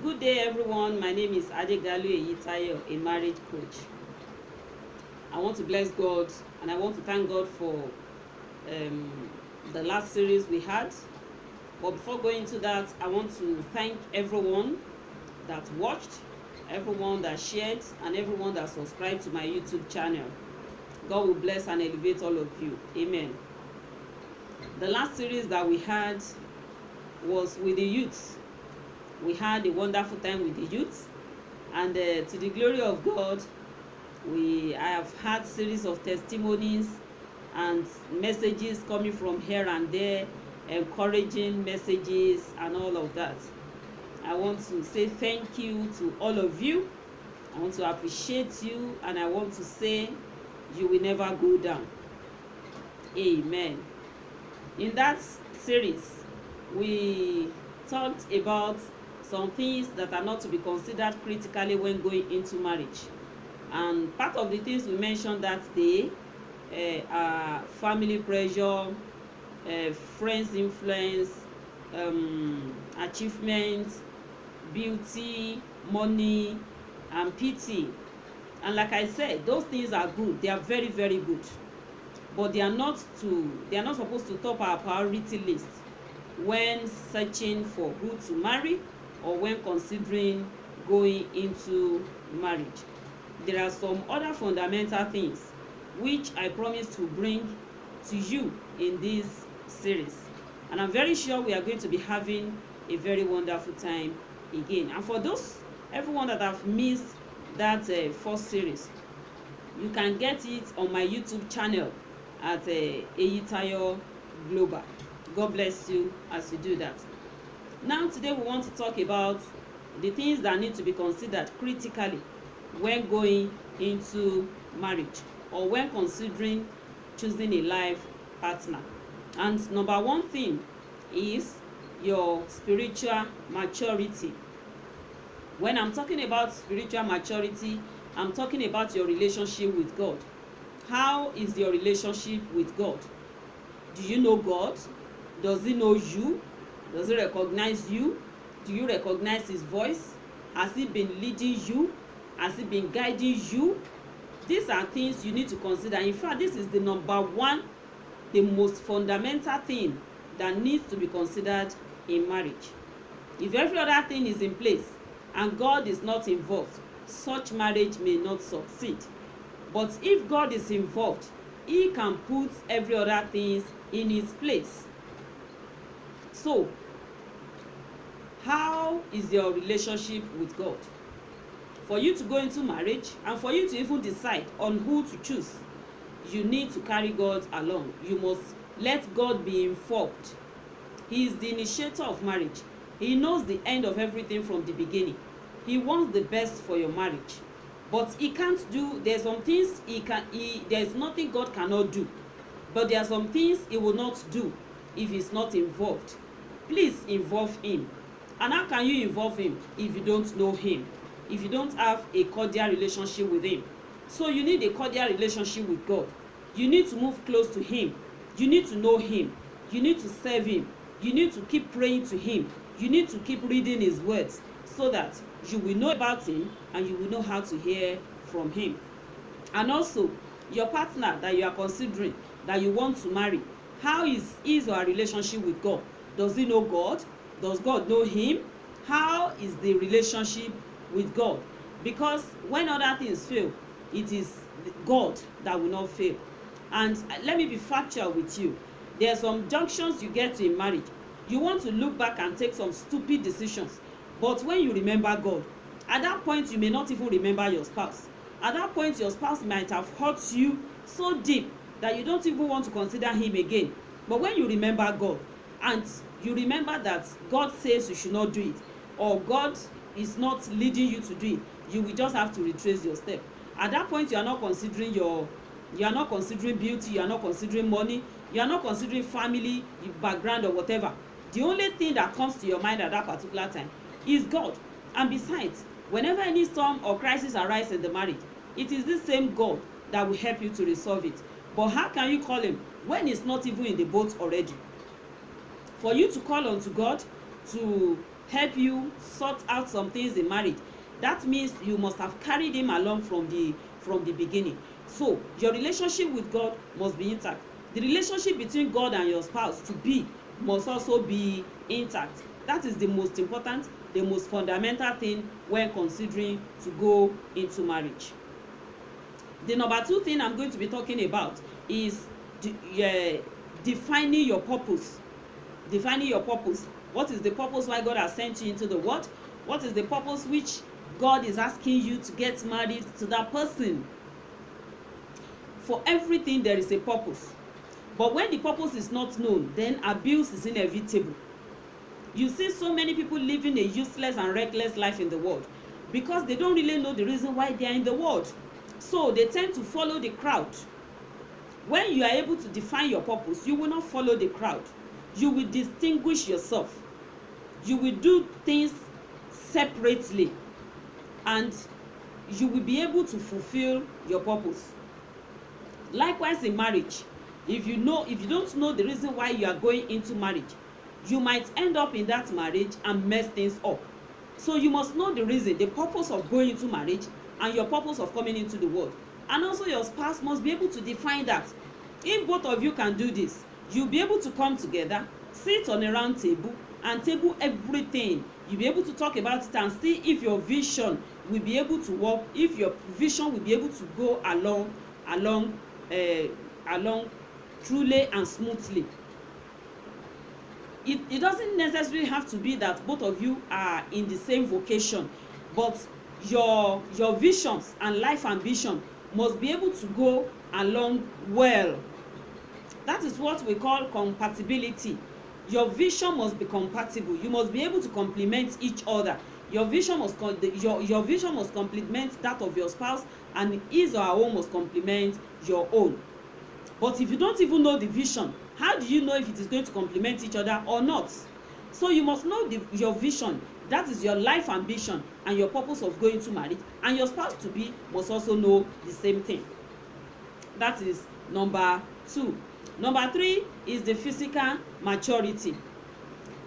Good day, everyone. My name is Adegalu Eyitayo, a marriage coach. I want to bless God and I want to thank God for the last series we had. But before going into that, I want to thank everyone that watched, everyone that shared, and everyone that subscribed to my YouTube channel. God will bless and elevate all of you. Amen. The last series that we had was with the youth. We had a wonderful time with the youth, and to the glory of God, I have had series of testimonies and messages coming from here and there, encouraging messages and all of that. I want to say thank you to all of you. I want to appreciate you, and I want to say you will never go down. Amen. In that series, we talked about some things that are not to be considered critically when going into marriage. And part of the things we mentioned that day are family pressure, friends influence, achievement, beauty, money, and pity. And like I said, those things are good. They are very, very good. But they are not supposed to top our priority list when searching for who to marry or when considering going into marriage. There are some other fundamental things which I promise to bring to you in this series, and I'm very sure we are going to be having a very wonderful time again. And for everyone that have missed that first series, you can get it on my YouTube channel at Eyitayo Global. God bless you as you do that. Now today we want to talk about the things that need to be considered critically when going into marriage or when considering choosing a life partner. And number one thing is your spiritual maturity. When I'm talking about spiritual maturity, I'm talking about your relationship with God. How is your relationship with God? Do you know God? Does he know you? Does he recognize you? Do you recognize his voice? Has he been leading you? Has he been guiding you? These are things you need to consider. In fact, this is the number one, the most fundamental thing that needs to be considered in marriage. If every other thing is in place and God is not involved, such marriage may not succeed. But if God is involved, he can put every other thing in its place. So, how is your relationship with God? For you to go into marriage and for you to even decide on who to choose, you need to carry God along. You must let God be involved. He is the initiator of marriage. He knows the end of everything from the beginning. He wants the best for your marriage. But he can't do, there's some things there's nothing God cannot do. But there are some things he will not do if he's not involved. Please involve him. And how can you involve him if you don't know him? If you don't have a cordial relationship with him? So you need a cordial relationship with God. You need to move close to him. You need to know him. You need to serve him. You need to keep praying to him. You need to keep reading his words so that you will know about him and you will know how to hear from him. And also, your partner that you are considering, that you want to marry, how is his or her relationship with God? Does he know God? Does God know him? How is the relationship with God? Because when other things fail, it is God that will not fail. And let me be factual with you. There are some junctions you get to in marriage. You want to look back and take some stupid decisions. But when you remember God, at that point you may not even remember your spouse. At that point your spouse might have hurt you so deep that you don't even want to consider him again. But when you remember God, and you remember that God says you should not do it, or God is not leading you to do it, you will just have to retrace your step. At that point, you are not considering beauty, you are not considering money, you are not considering family, background, or whatever. The only thing that comes to your mind at that particular time is God. And besides, whenever any storm or crisis arises in the marriage, it is this same God that will help you to resolve it. But how can you call him when he's not even in the boat already? For you to call unto God to help you sort out some things in marriage, that means you must have carried him along from the beginning. So your relationship with God must be intact. The relationship between God and your spouse to be must also be intact. That is the most important, the most fundamental thing when considering to go into marriage. The number 2 thing I'm going to be talking about is defining your purpose. Defining your purpose. What is the purpose why God has sent you into the world? What is the purpose which God is asking you to get married to that person? For everything there is a purpose. But when the purpose is not known, then abuse is inevitable. You see so many people living a useless and reckless life in the world because they don't really know the reason why they are in the world. So they tend to follow the crowd. When you are able to define your purpose, you will not follow the crowd. You will distinguish yourself. You will do things separately, and you will be able to fulfill your purpose. Likewise in marriage, if you don't know the reason why you are going into marriage, you might end up in that marriage and mess things up. So you must know the reason, the purpose of going into marriage and your purpose of coming into the world. And also your spouse must be able to define that. If both of you can do this, you'll be able to come together, sit on a round table and table everything. You'll be able to talk about it and see if your vision will be able to work, if your vision will be able to go along truly and smoothly. It doesn't necessarily have to be that both of you are in the same vocation, but your visions and life ambition must be able to go along well. That is what we call compatibility. Your vision must be compatible. You must be able to complement each other. Your vision must complement that of your spouse, and his or her own must complement your own. But if you don't even know the vision, how do you know if it is going to complement each other or not? So you must know your vision, that is your life ambition and your purpose of going to marriage, and your spouse to be must also know the same thing. That is number 2. Number 3 is the physical maturity.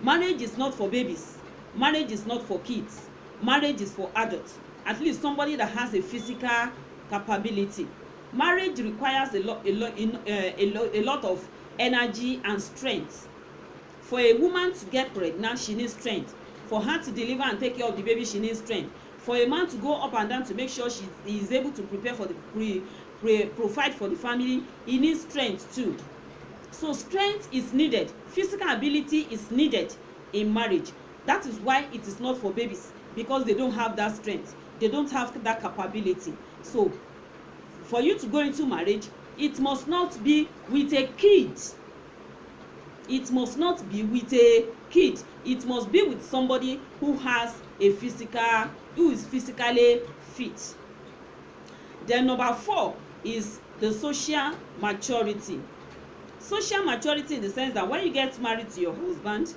Marriage is not for babies. Marriage is not for kids. Marriage is for adults. At least somebody that has a physical capability. Marriage requires a lot of energy and strength. For a woman to get pregnant, she needs strength. For her to deliver and take care of the baby, she needs strength. For a man to go up and down to make sure she is able to prepare for the provide for the family, he needs strength too. So strength is needed. Physical ability is needed in marriage. That is why it is not for babies, because they don't have that strength. They don't have that capability. So for you to go into marriage, it must not be with a kid. It must not be with a kid. It must be with somebody who is physically fit. Then number 4 is the social maturity. Social maturity in the sense that when you get married to your husband,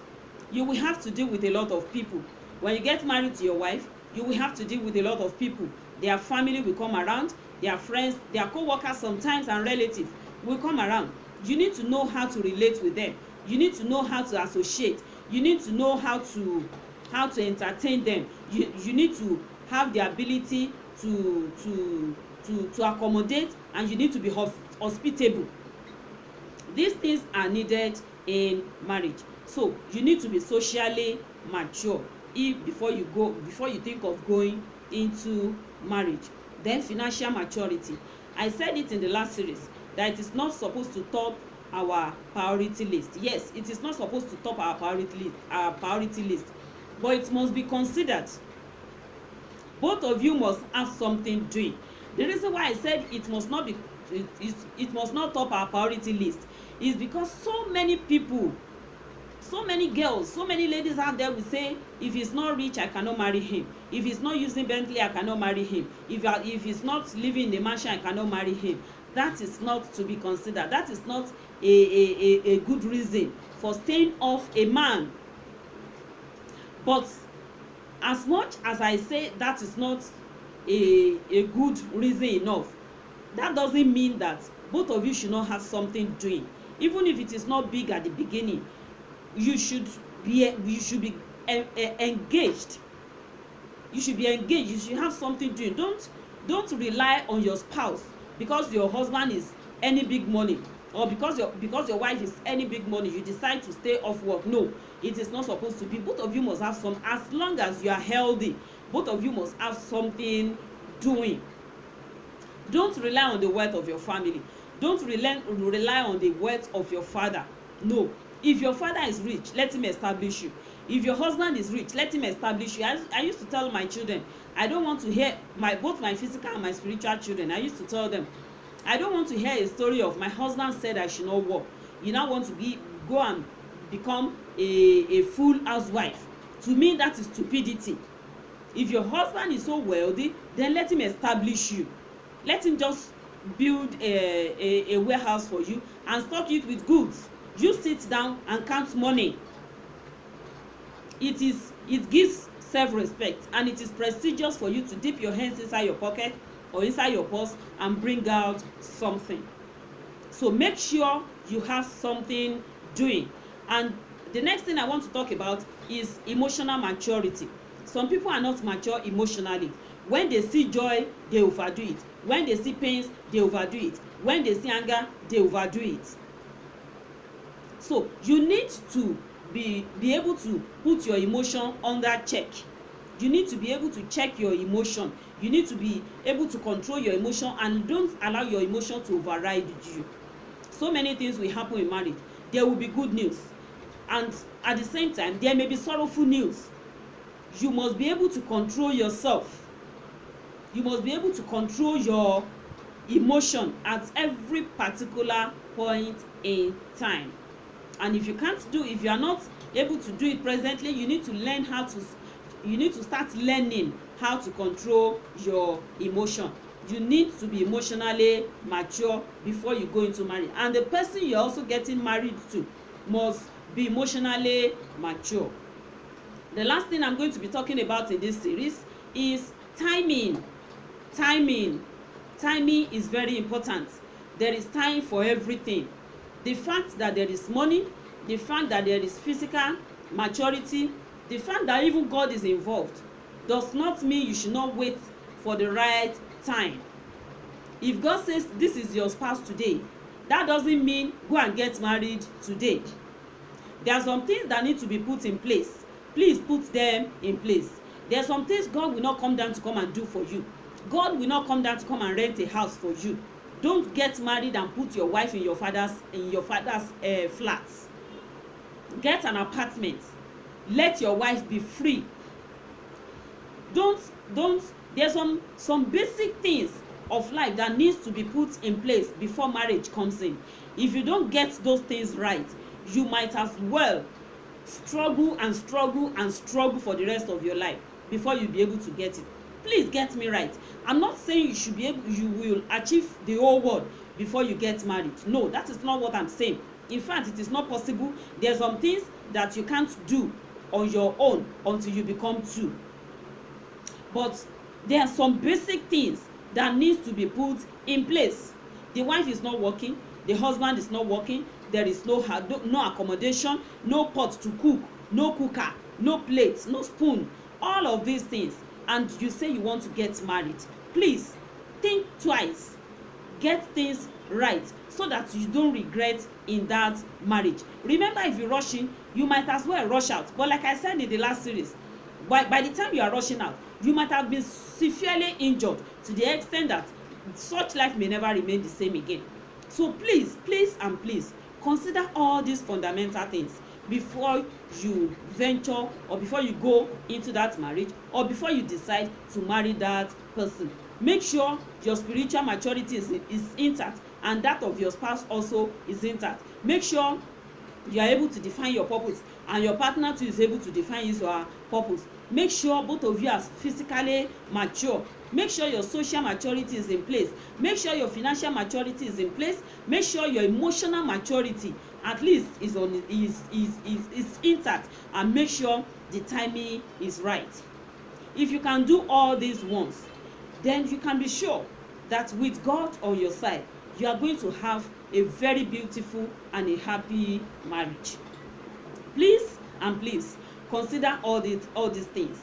you will have to deal with a lot of people. When you get married to your wife, you will have to deal with a lot of people. Their family will come around, their friends, their co-workers sometimes, and relatives will come around. You need to know how to relate with them. You need to know how to associate. You need to know how to entertain them. You need to have the ability to accommodate, and you need to be hospitable. These things are needed in marriage. So you need to be socially mature before you think of going into marriage. Then financial maturity. I said it in the last series that it is not supposed to top our priority list. Yes, it is not supposed to top our priority list, but it must be considered. Both of you must have something doing. The reason why I said it must not top our priority list is because so many people, so many girls, so many ladies out there will say, if he's not rich, I cannot marry him. If he's not using Bentley, I cannot marry him. If he's not living in a mansion, I cannot marry him. That is not to be considered. That is not a good reason for staying off a man. But as much as I say that is not a good reason enough, that doesn't mean that both of you should not have something doing. Even if it is not big at the beginning, you should be engaged. You should be engaged. You should have something doing. Don't rely on your spouse because your husband is earning big money, or because your wife is earning big money, you decide to stay off work. No, it is not supposed to be. Both of you must have some. As long as you are healthy, both of you must have something doing. Don't rely on the wealth of your family. Don't rely on the wealth of your father. No. If your father is rich, let him establish you. If your husband is rich, let him establish you. I used to tell my children, I don't want to hear both my physical and my spiritual children. I used to tell them, I don't want to hear a story of my husband said I should not work. You now want to go and become a full housewife. To me, that is stupidity. If your husband is so wealthy, then let him establish you. Let him just build a warehouse for you and stock it with goods. You sit down and count money. It gives self-respect, and it is prestigious for you to dip your hands inside your pocket or inside your purse and bring out something. So make sure you have something doing. And the next thing I want to talk about is emotional maturity. Some people are not mature emotionally. When they see joy, they overdo it. When they see pains, they overdo it. When they see anger, they overdo it. So you need to be able to put your emotion under check. You need to be able to check your emotion. You need to be able to control your emotion, and don't allow your emotion to override you. So many things will happen in marriage. There will be good news, and at the same time there may be sorrowful news. You must be able to control yourself. You must be able to control your emotion at every particular point in time. And if you are not able to do it presently, you need to start learning how to control your emotion. You need to be emotionally mature before you go into marriage, and the person you're also getting married to must be emotionally mature. The last thing I'm going to be talking about in this series is timing. Timing is very important. There is time for everything. The fact that there is money, the fact that there is physical maturity, the fact that even God is involved does not mean you should not wait for the right time. If God says this is your spouse today, that doesn't mean go and get married today. There are some things that need to be put in place. Please put them in place. There are some things God will not come down to come and do for you. God will not come down to come and rent a house for you. Don't get married and put your wife in your father's flat. Get an apartment. Let your wife be free. There's some basic things of life that needs to be put in place before marriage comes in. If you don't get those things right, you might as well struggle for the rest of your life before you be able to get it. Please get me right. I'm not saying you will achieve the whole world before you get married. No, that is not what I'm saying. In fact, it is not possible. There are some things that you can't do on your own until you become two. But there are some basic things that needs to be put in place. The wife is not working, the husband is not working, there is no accommodation, no pot to cook, no cooker, no plates, no spoon, all of these things, and you say you want to get married. Please think twice. Get things right so that you don't regret in that marriage. Remember, if you're rushing, you might as well rush out. But like I said in the last series, by the time you are rushing out, you might have been severely injured to the extent that such life may never remain the same again. So please consider all these fundamental things before you venture, or before you go into that marriage, or before you decide to marry that person. Make sure your spiritual maturity is intact, and that of your spouse also is intact. Make sure you are able to define your purpose, and your partner too is able to define his or her purpose. Make sure both of you are physically mature. Make sure your social maturity is in place. Make sure your financial maturity is in place. Make sure your emotional maturity at least is intact, and make sure the timing is right. If you can do all these once, then you can be sure that with God on your side, you are going to have a very beautiful and a happy marriage. Please consider all these things.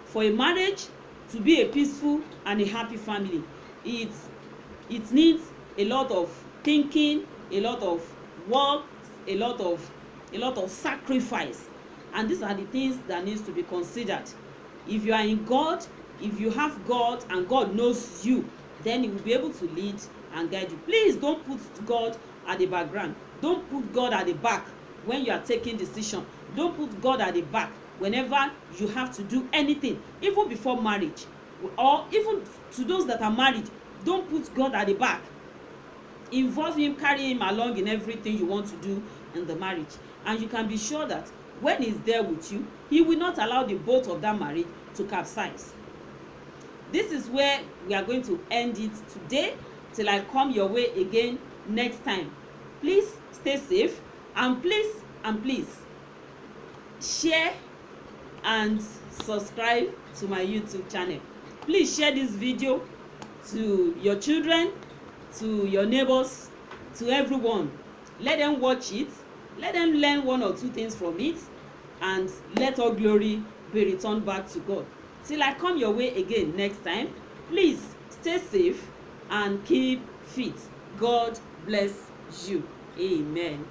For a marriage to be a peaceful and a happy family, it needs a lot of thinking, a lot of work, a lot of sacrifice, and these are the things that needs to be considered. If you are in God, if you have God and God knows you, then he will be able to lead and guide you. Please don't put God at the background. Don't put God at the back when you are taking decision. Don't put God at the back whenever you have to do anything, even before marriage, or even to those that are married. Don't put God at the back. Involve him, carry him along in everything you want to do in the marriage, and you can be sure that when he's there with you, he will not allow the boat of that marriage to capsize. This is where we are going to end it today, till I come your way again next time. Please stay safe, and please share and subscribe to my YouTube channel. Please share this video to your children, to your neighbors, to everyone. Let them watch it, let them learn one or two things from it, and let all glory be returned back to God. Till I come your way again next time, please stay safe and keep fit. God bless you. Amen.